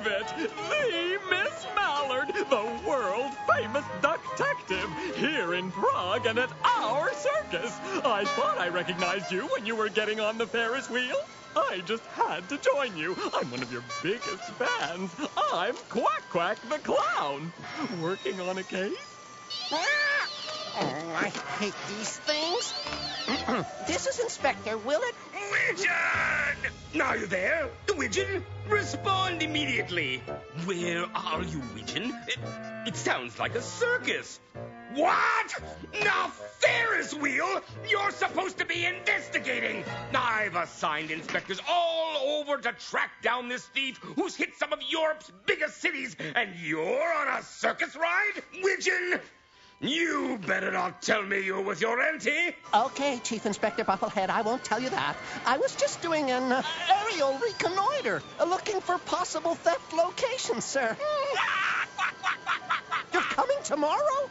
believe it! The Miss Mallard, the world-famous detective, here in Prague and at our circus. I thought I recognized you when you were getting on the Ferris wheel. I just had to join you. I'm one of your biggest fans. I'm Quack Quack the Clown. Working on a case? Oh, I hate these things. This is Inspector Willard. Widgeon! Are you there? Widgeon? Respond immediately. Where are you, Widgeon? It sounds like a circus. What? Now, Ferris wheel? You're supposed to be investigating. I've assigned inspectors all over to track down this thief who's hit some of Europe's biggest cities, and you're on a circus ride? Widgeon? You better not tell me you're with your auntie. Okay, Chief Inspector Bufflehead, I won't tell you that. I was just doing an aerial reconnoiter, looking for possible theft locations, sir. You're coming tomorrow?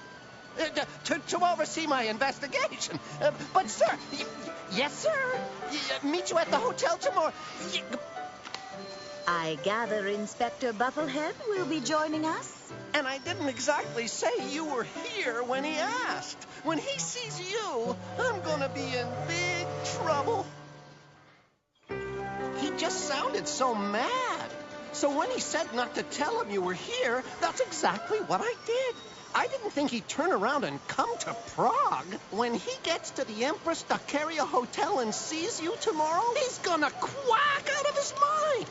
To oversee my investigation. But, sir, yes, sir. Meet you at the hotel tomorrow. I gather Inspector Bufflehead will be joining us? And I didn't exactly say you were here when he asked. When he sees you, I'm gonna be in big trouble. He just sounded so mad. So when he said not to tell him you were here, that's exactly what I did. I didn't think he'd turn around and come to Prague. When he gets to the Empress Dakaria Hotel and sees you tomorrow, he's gonna quack out of his mind.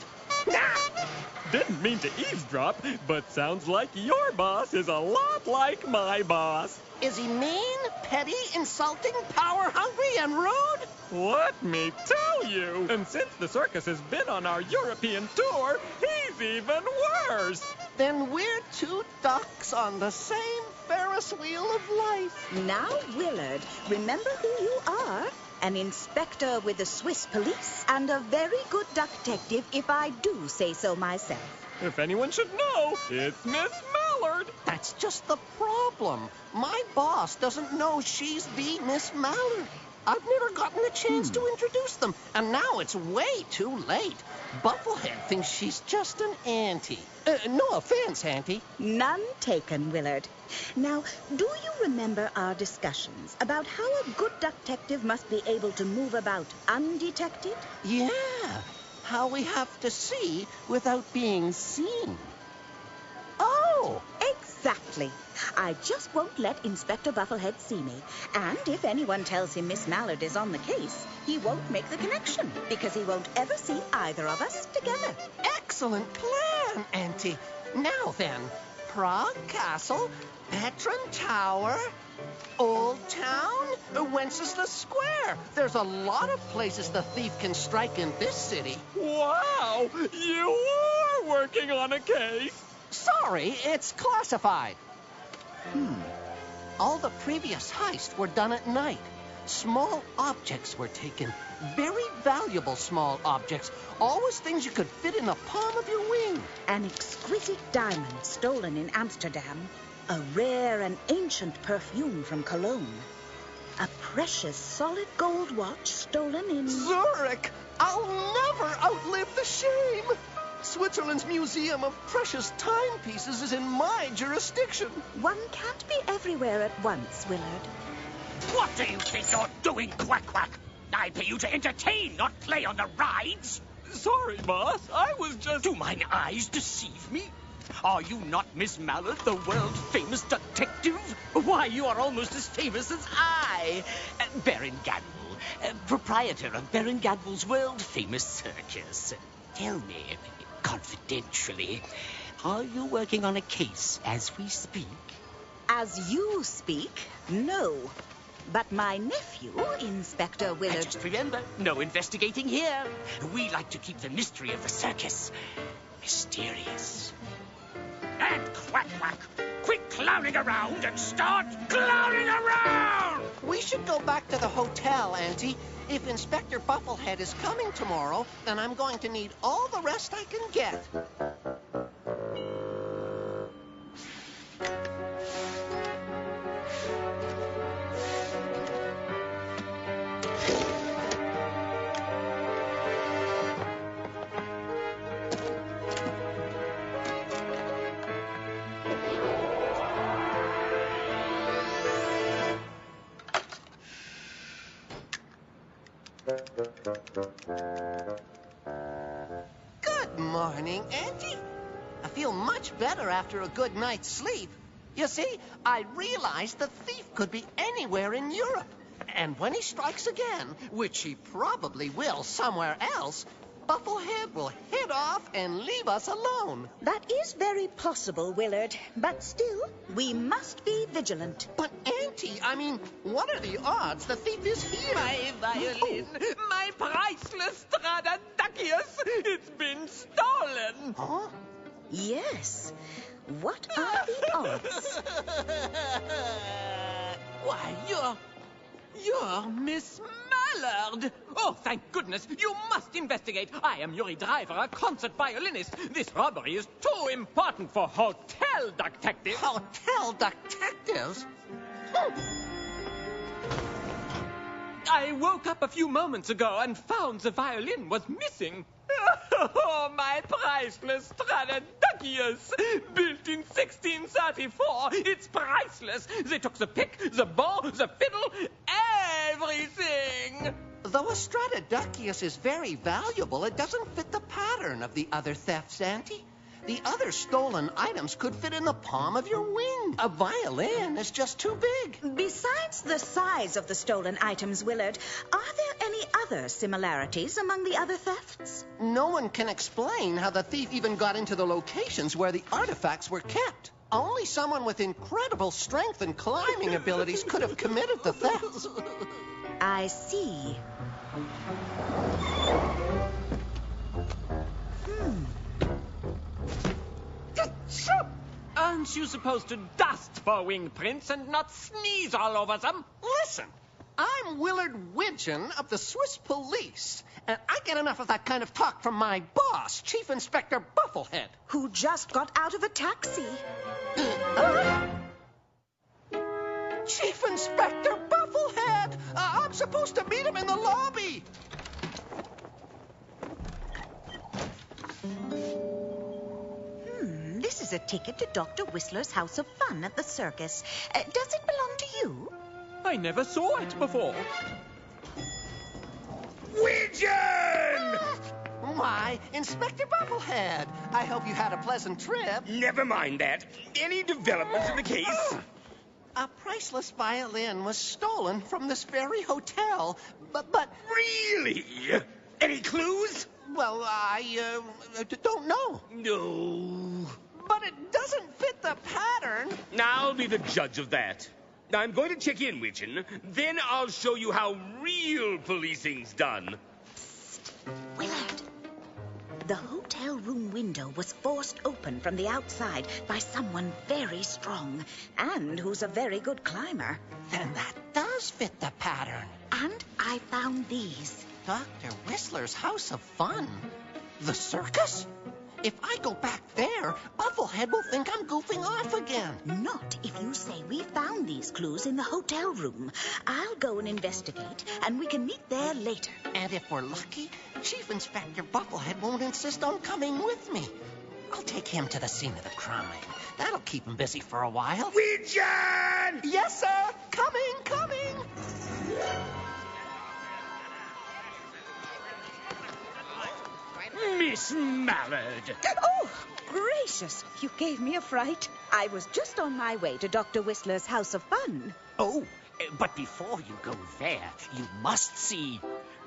Didn't mean to eavesdrop, but sounds like your boss is a lot like my boss. Is he mean, petty, insulting, power-hungry, and rude? Let me tell you. And since the circus has been on our European tour, he's even worse. Then we're two ducks on the same Ferris wheel of life. Now, Willard, remember who you are. An inspector with the Swiss police and a very good detective, if I do say so myself. If anyone should know, it's Miss Mallard. That's just the problem. My boss doesn't know she's the Miss Mallard. I've never gotten a chance to introduce them, and now it's way too late. Bufflehead thinks she's just an auntie. No offense, auntie. None taken, Willard. Now, do you remember our discussions about how a good detective must be able to move about undetected? Yeah, how we have to see without being seen. Oh! Exactly. I just won't let Inspector Bufflehead see me. And if anyone tells him Miss Mallard is on the case, he won't make the connection, because he won't ever see either of us together. Excellent plan, auntie. Now then, Prague Castle, Petron Tower, Old Town, Wenceslas Square. There's a lot of places the thief can strike in this city. Wow, you are working on a case. Sorry, it's classified. All the previous heists were done at night. Small objects were taken. Very valuable small objects. Always things you could fit in the palm of your wing. An exquisite diamond stolen in Amsterdam. A rare and ancient perfume from Cologne. A precious solid gold watch stolen in... Zurich! I'll never outlive the shame! Switzerland's Museum of Precious Timepieces is in my jurisdiction. One can't be everywhere at once, Willard. What do you think you're doing, Quack Quack? I pay you to entertain, not play on the rides. Sorry, boss. I was just... Do mine eyes deceive me? Are you not Miss Mallard, the world-famous detective? Why, you are almost as famous as I. Baron Gadwall, proprietor of Baron Gadwall's world-famous circus. Tell me, confidentially, are you working on a case as we speak? As you speak, no. But my nephew, Inspector Willard... And just remember, no investigating here. We like to keep the mystery of the circus mysterious. And Quack Quack, quit clowning around and start clowning around! We should go back to the hotel, auntie. If Inspector Bufflehead is coming tomorrow, then I'm going to need all the rest I can get. Good morning, Auntie. I feel much better after a good night's sleep. You see, I realized the thief could be anywhere in Europe. And when he strikes again, which he probably will somewhere else, Bufflehead will head off and leave us alone. That is very possible, Willard. But still, we must be vigilant. But, Auntie, I mean, what are the odds the thief is here? My violin, my priceless Stradacius, it's been stolen. Huh? Yes. What are the odds? Why, you're Miss Mallard. Oh, thank goodness. You must investigate. I am Yuri Driver, a concert violinist. This robbery is too important for hotel detectives. Hotel detectives? I woke up a few moments ago and found the violin was missing. Oh, my priceless Stradacius! Built in 1634. It's priceless. They took the pick, the bow, the fiddle, everything. Though a Stradacius is very valuable, it doesn't fit the pattern of the other thefts, Auntie. The other stolen items could fit in the palm of your wing. A violin is just too big. Besides the size of the stolen items, Willard, are there any other similarities among the other thefts? No one can explain how the thief even got into the locations where the artifacts were kept. Only someone with incredible strength and climbing abilities could have committed the thefts. I see. Aren't you supposed to dust for wing prints and not sneeze all over them? Listen, I'm Willard Widgeon of the Swiss police, and I get enough of that kind of talk from my boss, Chief Inspector Bufflehead. Who just got out of a taxi. Chief Inspector Bufflehead! I'm supposed to meet him in the lobby. This is a ticket to Dr. Whistler's House of Fun at the circus. Does it belong to you? I never saw it before. Widgeon! Why, Inspector Bufflehead, I hope you had a pleasant trip. Never mind that. Any developments in the case? A priceless violin was stolen from this very hotel, but... Really? Any clues? Well, I don't know. No. But it doesn't fit the pattern. I'll be the judge of that. I'm going to check in, Widgeon. Then I'll show you how real policing's done. Willard, the hotel room window was forced open from the outside by someone very strong and who's a very good climber. Then that does fit the pattern. And I found these. Dr. Whistler's House of Fun. The circus? If I go back there, Bufflehead will think I'm goofing off again. Not if you say we found these clues in the hotel room. I'll go and investigate, and we can meet there later. And if we're lucky, Chief Inspector Bufflehead won't insist on coming with me. I'll take him to the scene of the crime. That'll keep him busy for a while. Widgeon! Yes, sir. Coming. Miss Mallard! Oh, gracious! You gave me a fright. I was just on my way to Dr. Whistler's House of Fun. Oh, but before you go there, you must see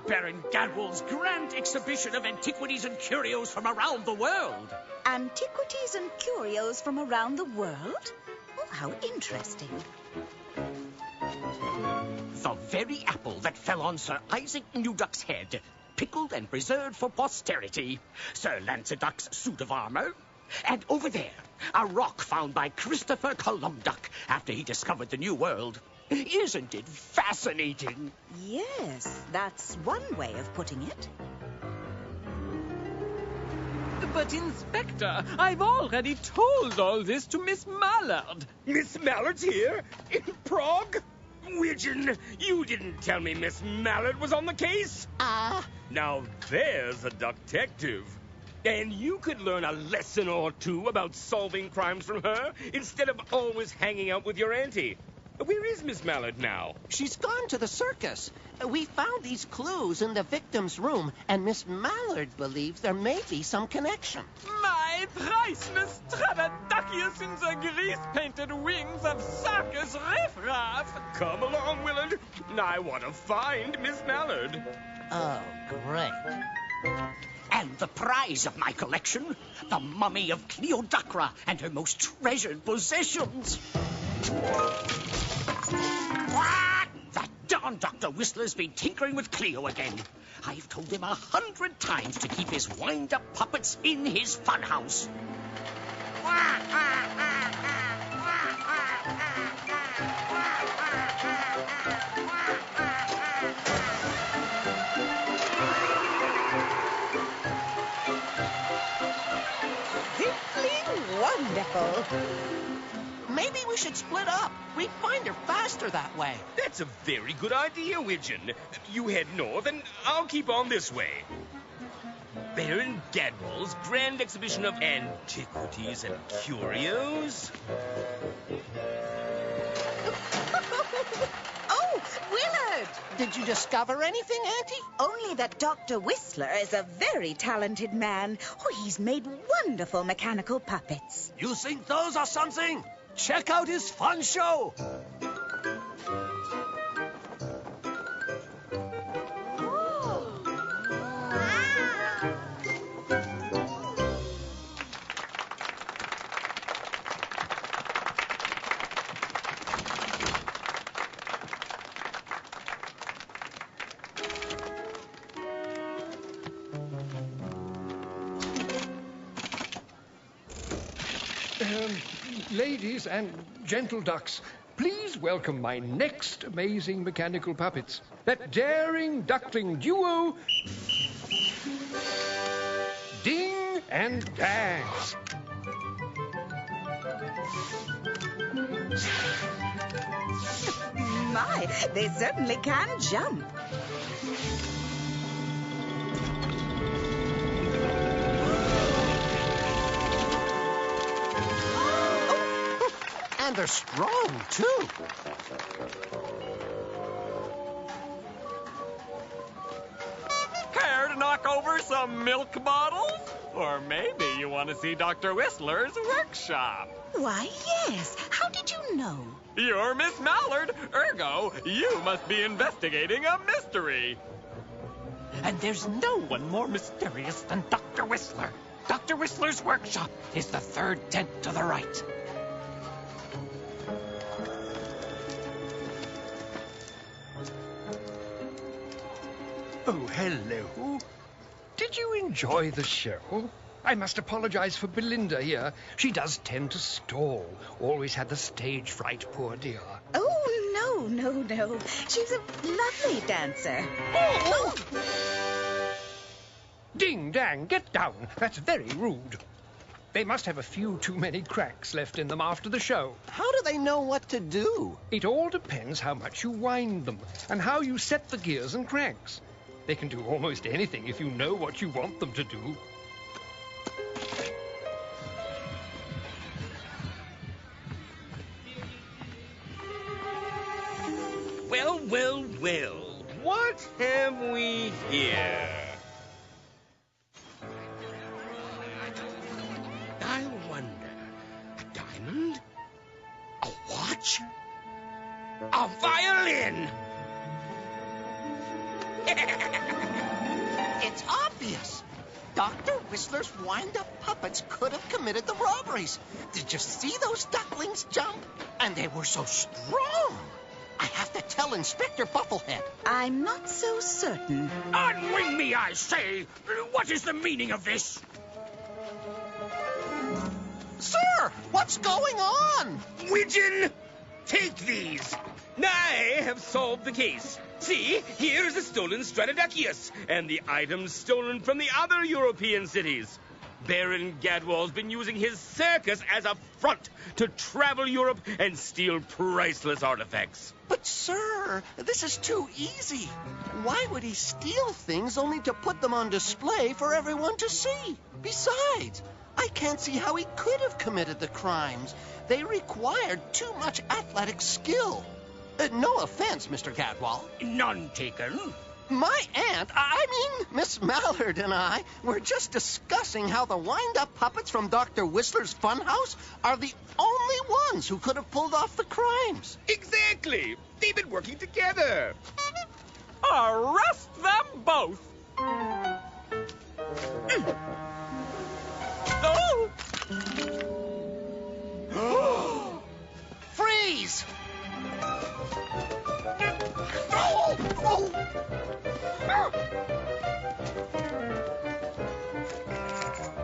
Baron Gadwell's grand exhibition of antiquities and curios from around the world. Antiquities and curios from around the world? Oh, how interesting. The very apple that fell on Sir Isaac Newduck's head, pickled and preserved for posterity, Sir Lanceduc's suit of armor, and over there, a rock found by Christopher Columduck after he discovered the New World. Isn't it fascinating? Yes, that's one way of putting it. But, Inspector, I've already told all this to Miss Mallard. Miss Mallard's here? In Prague? Widgeon, you didn't tell me Miss Mallard was on the case. Now there's a detective. And you could learn a lesson or two about solving crimes from her instead of always hanging out with your auntie. Where is Miss Mallard now? She's gone to the circus. We found these clues in the victim's room, and Miss Mallard believes there may be some connection. My priceless Stradacius in the grease-painted wings of circus riffraff. Come along, Willard. I want to find Miss Mallard. Oh, great. And the prize of my collection, the mummy of Cleodocra and her most treasured possessions. What? That darn Dr. Whistler's been tinkering with Cleo again. I've told him 100 times to keep his wind-up puppets in his funhouse. Simply wonderful. Maybe we should split up. We'd find her faster that way. That's a very good idea, Widgeon. You head north, and I'll keep on this way. Baron Gadwall's grand exhibition of antiquities and curios. Oh, Willard! Did you discover anything, Auntie? Only that Dr. Whistler is a very talented man. Oh, he's made wonderful mechanical puppets. You think those are something? Check out his fun show. Ladies and gentle ducks, please welcome my next amazing mechanical puppets. That daring duckling duo, Ding and Dang. My, they certainly can jump. And they're strong, too. Care to knock over some milk bottles? Or maybe you want to see Dr. Whistler's workshop. Why, yes. How did you know? You're Miss Mallard, ergo, you must be investigating a mystery. And there's no one more mysterious than Dr. Whistler. Dr. Whistler's workshop is the third tent to the right. Oh, hello. Did you enjoy the show? I must apologize for Belinda here. She does tend to stall. Always had the stage fright, poor dear. Oh, no. She's a lovely dancer. Oh! Ding, dang, get down. That's very rude. They must have a few too many cracks left in them after the show. How do they know what to do? It all depends how much you wind them and how you set the gears and cranks. They can do almost anything if you know what you want them to do. Well. What have we here? I wonder. A diamond? A watch? A violin? It's obvious. Dr. Whistler's wind-up puppets could have committed the robberies. Did you see those ducklings jump? And they were so strong. I have to tell Inspector Bufflehead. I'm not so certain. Unwing me, I say! What is the meaning of this? Sir, what's going on? Widgeon, take these. I have solved the case. See, here's the stolen Stradacius, and the items stolen from the other European cities. Baron Gadwall's been using his circus as a front to travel Europe and steal priceless artifacts. But, sir, this is too easy. Why would he steal things only to put them on display for everyone to see? Besides, I can't see how he could have committed the crimes. They required too much athletic skill. No offense, Mr. Gadwall. None taken. My aunt, I mean Miss Mallard and I, were just discussing how the wind-up puppets from Dr. Whistler's funhouse are the only ones who could have pulled off the crimes. Exactly. They've been working together. Arrest them both! Oh! Freeze!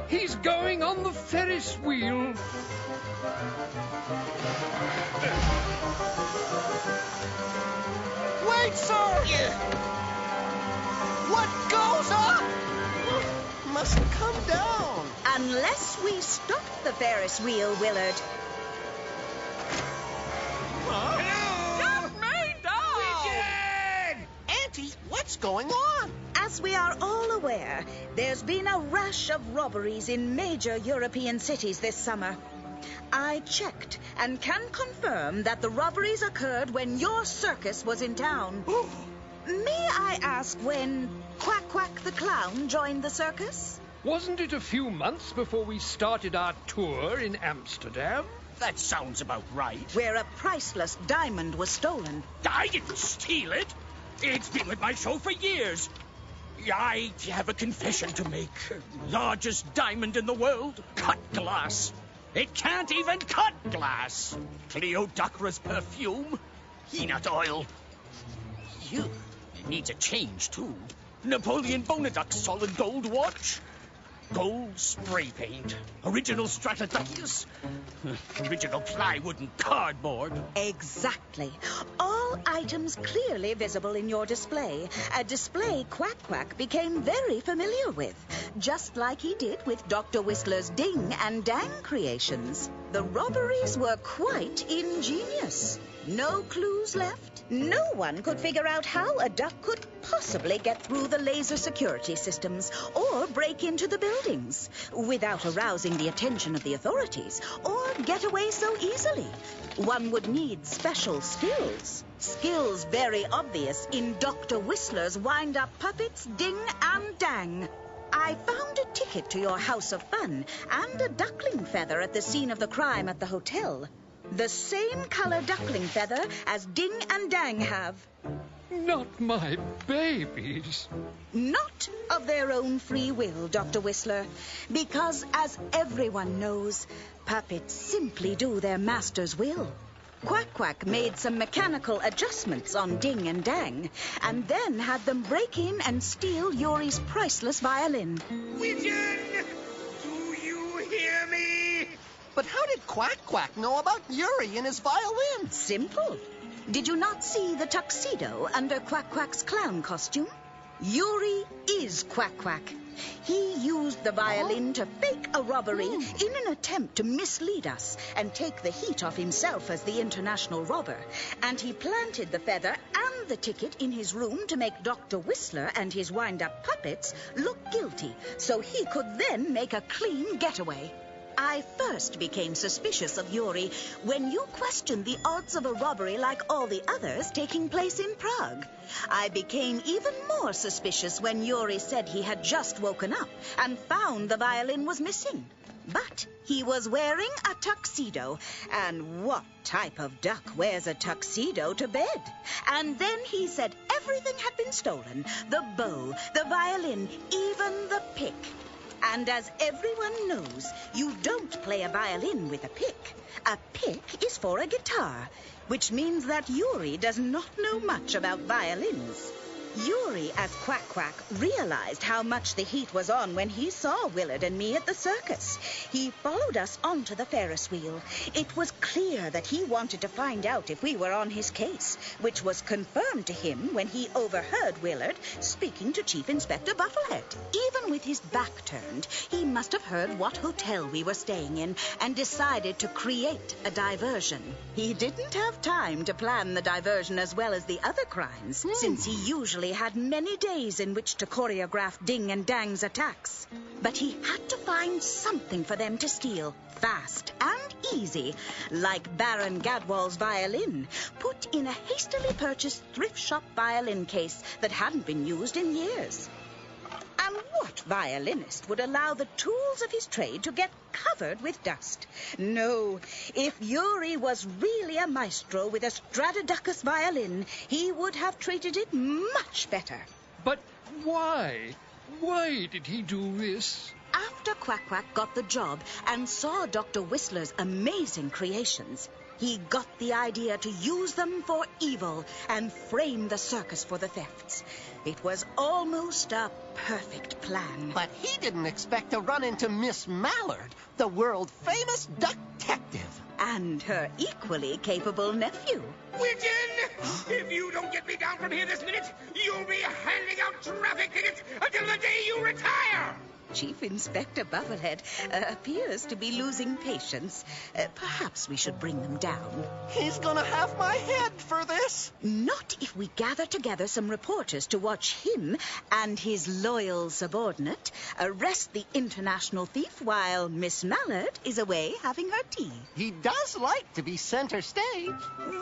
He's going on the Ferris wheel. Wait, sir! What goes up must come down. Unless we stop the Ferris wheel, Willard. Get me down! Auntie, what's going on? As we are all aware, there's been a rash of robberies in major European cities this summer. I checked and can confirm that the robberies occurred when your circus was in town. May I ask when Quack Quack the Clown joined the circus? Wasn't it a few months before we started our tour in Amsterdam? That sounds about right. Where a priceless diamond was stolen. I didn't steal it. It's been with my show for years. I have a confession to make. Largest diamond in the world, cut glass. It can't even cut glass. Cleodogra's perfume, peanut oil. You needs a change, too. Napoleon Bonaduct's solid gold watch. Gold spray paint. Original Stratothetius. Original plywood and cardboard. Exactly. All items clearly visible in your display. A display Quack Quack became very familiar with, just like he did with Dr. Whistler's Ding and Dang creations. The robberies were quite ingenious. No clues left. No one could figure out how a duck could possibly get through the laser security systems or break into the buildings without arousing the attention of the authorities or get away so easily. One would need special skills. Skills very obvious in Dr. Whistler's wind-up puppets, Ding and Dang. I found a ticket to your house of fun and a duckling feather at the scene of the crime at the hotel. The same color duckling feather as Ding and Dang have. Not my babies. Not of their own free will, Dr. Whistler, because as everyone knows, puppets simply do their master's will. Quack Quack made some mechanical adjustments on Ding and Dang, and then had them break in and steal Yuri's priceless violin. Widgeon! Do you hear me? But how did Quack Quack know about Yuri and his violin? Simple. Did you not see the tuxedo under Quack Quack's clown costume? Yuri is Quack Quack. He used the violin to fake a robbery in an attempt to mislead us and take the heat off himself as the international robber. And he planted the feather and the ticket in his room to make Dr. Whistler and his wind-up puppets look guilty, so he could then make a clean getaway. I first became suspicious of Yuri when you questioned the odds of a robbery like all the others taking place in Prague. I became even more suspicious when Yuri said he had just woken up and found the violin was missing. But he was wearing a tuxedo, and what type of duck wears a tuxedo to bed? And then he said everything had been stolen, the bow, the violin, even the pick. And as everyone knows, you don't play a violin with a pick. A pick is for a guitar, which means that Yuri does not know much about violins. Yuri, as Quack Quack, realized how much the heat was on when he saw Willard and me at the circus. He followed us onto the Ferris wheel. It was clear that he wanted to find out if we were on his case, which was confirmed to him when he overheard Willard speaking to Chief Inspector Bufflehead. Even with his back turned, he must have heard what hotel we were staying in and decided to create a diversion. He didn't have time to plan the diversion as well as the other crimes, since he usually usually had many days in which to choreograph Ding and Dang's attacks. But he had to find something for them to steal, fast and easy, like Baron Gadwall's violin, put in a hastily purchased thrift shop violin case that hadn't been used in years. And what violinist would allow the tools of his trade to get covered with dust? No, if Yuri was really a maestro with a Stradivarius violin, he would have treated it much better. But why? Why did he do this? After Quack-Quack got the job and saw Dr. Whistler's amazing creations, he got the idea to use them for evil and frame the circus for the thefts. It was almost a perfect plan. But he didn't expect to run into Miss Mallard, the world-famous detective. And her equally capable nephew. Widgeon! If you don't get me down from here this minute, you'll be handing out traffic tickets until the day you retire! Chief Inspector Bufflehead appears to be losing patience. Perhaps we should bring them down. He's gonna have my head for this. Not if we gather together some reporters to watch him and his loyal subordinate arrest the international thief while Miss Mallard is away having her tea. He does like to be center stage.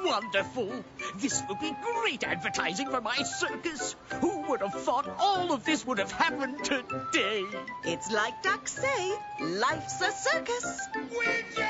Wonderful! This will be great advertising for my circus. Who would have thought all of this would have happened today? It's like ducks say, life's a circus. Widgeon!